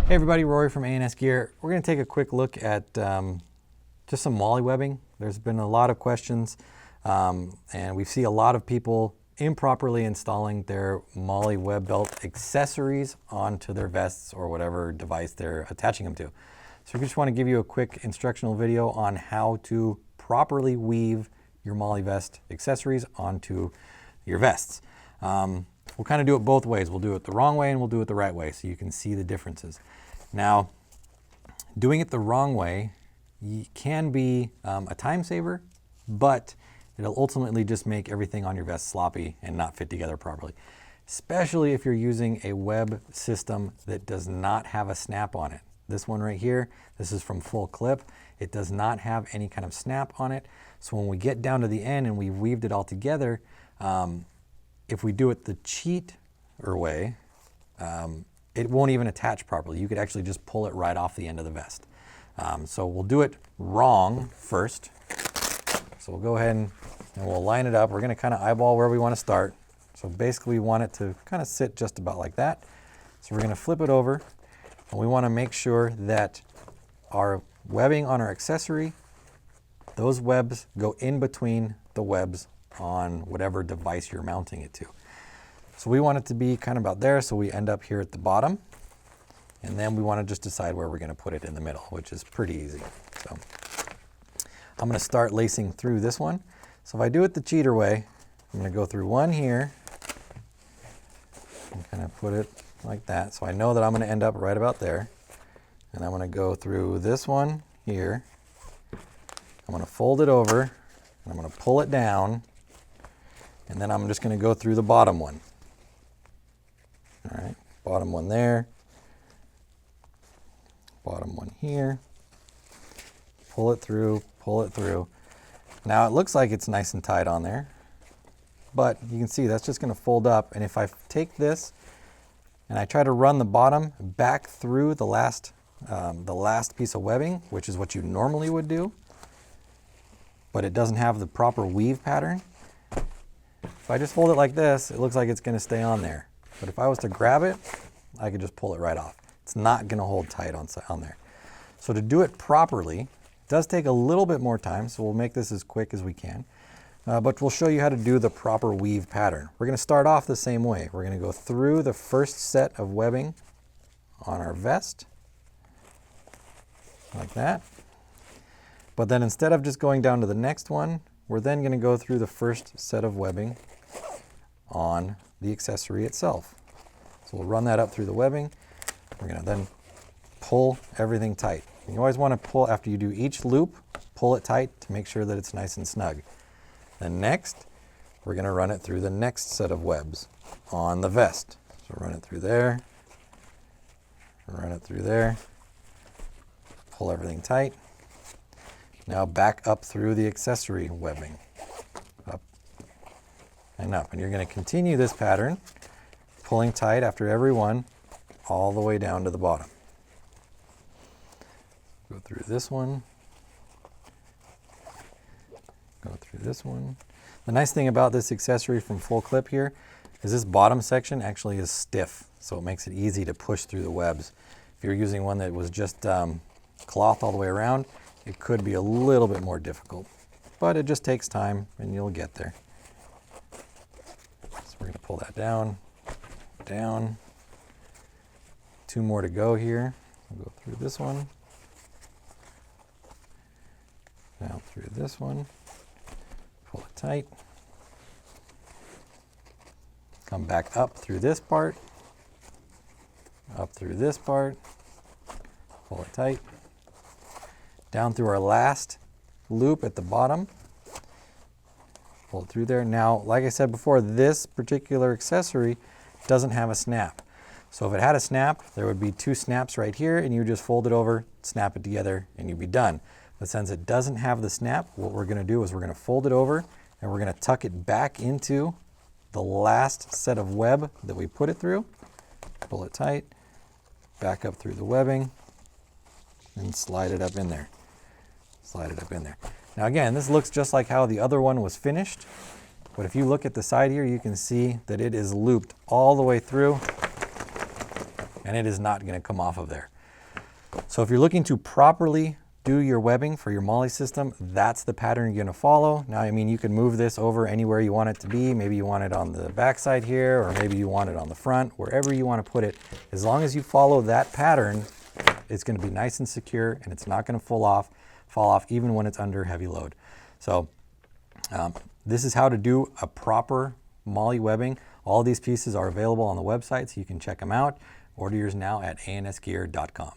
Hey everybody, Rory from ANSgear. We're going to take a quick look at just some Molle webbing. There's been a lot of questions and we see a lot of people improperly installing their Molle web belt accessories onto their vests or whatever device they're attaching them to. So we just want to give you a quick instructional video on how to properly weave your Molle vest accessories onto your vests. We'll kind of do it both ways. We'll do it the wrong way and we'll do it the right way so you can see the differences. Now, doing it the wrong way can be a time saver, but it'll ultimately just make everything on your vest sloppy and not fit together properly, especially if you're using a web system that does not have a snap on it. This one right here, this is from Full Clip. It does not have any kind of snap on it. So when we get down to the end and we've weaved it all together, if we do it the cheater way, it won't even attach properly. You could actually just pull it right off the end of the vest. So we'll do it wrong first. So we'll go ahead and we'll line it up. We're gonna kind of eyeball where we want to start. So basically we want it to kind of sit just about like that. So we're gonna flip it over and we want to make sure that our webbing on our accessory, those webs go in between the webs on whatever device you're mounting it to. So we want it to be kind of about there, so we end up here at the bottom, and then we want to just decide where we're going to put it in the middle, which is pretty easy. So I'm going to start lacing through this one. So if I do it the cheater way, I'm going to go through one here and kind of put it like that, so I know that I'm going to end up right about there. And I'm going to go through this one here. I'm going to fold it over, and I'm going to pull it down, and then I'm just going to go through the bottom one. All right, bottom one there, bottom one here, pull it through, pull it through. Now it looks like it's nice and tight on there, but you can see that's just going to fold up, and if I take this and I try to run the bottom back through the last piece of webbing, which is what you normally would do, but it doesn't have the proper weave pattern. If I just hold it like this, it looks like it's going to stay on there. But if I was to grab it, I could just pull it right off. It's not going to hold tight on there. So to do it properly, it does take a little bit more time, so we'll make this as quick as we can. But we'll show you how to do the proper weave pattern. We're going to start off the same way. We're going to go through the first set of webbing on our vest, like that. But then instead of just going down to the next one, we're then going to go through the first set of webbing on the accessory itself. So we'll run that up through the webbing. We're going to then pull everything tight. You always want to pull, after you do each loop, pull it tight to make sure that it's nice and snug. Then next, we're going to run it through the next set of webs on the vest. So run it through there, run it through there, pull everything tight. Now back up through the accessory webbing, up and up. And you're going to continue this pattern, pulling tight after every one, all the way down to the bottom. Go through this one, go through this one. The nice thing about this accessory from Full Clip here is this bottom section actually is stiff, so it makes it easy to push through the webs. If you're using one that was just cloth all the way around, it could be a little bit more difficult, but it just takes time and you'll get there. So we're going to pull that down, down. Two more to go here. We'll go through this one, down through this one, pull it tight. Come back up through this part, up through this part, pull it tight. Down through our last loop at the bottom, pull it through there. Now, like I said before, this particular accessory doesn't have a snap. So if it had a snap, there would be two snaps right here, and you just fold it over, snap it together, and you'd be done. But since it doesn't have the snap, what we're going to do is we're going to fold it over, and we're going to tuck it back into the last set of web that we put it through. Pull it tight, back up through the webbing, and slide it up in there. Slide it up in there. Now again, this looks just like how the other one was finished, but if you look at the side here, you can see that it is looped all the way through, and it is not going to come off of there. So if you're looking to properly do your webbing for your Molle system, that's the pattern you're going to follow. Now, I mean, you can move this over anywhere you want it to be. Maybe you want it on the back side here, or maybe you want it on the front, wherever you want to put it. As long as you follow that pattern, it's going to be nice and secure, and it's not going to fall off even when it's under heavy load. So this is how to do a proper Molle webbing. All these pieces are available on the website, so you can check them out. Order yours now at ANSgear.com.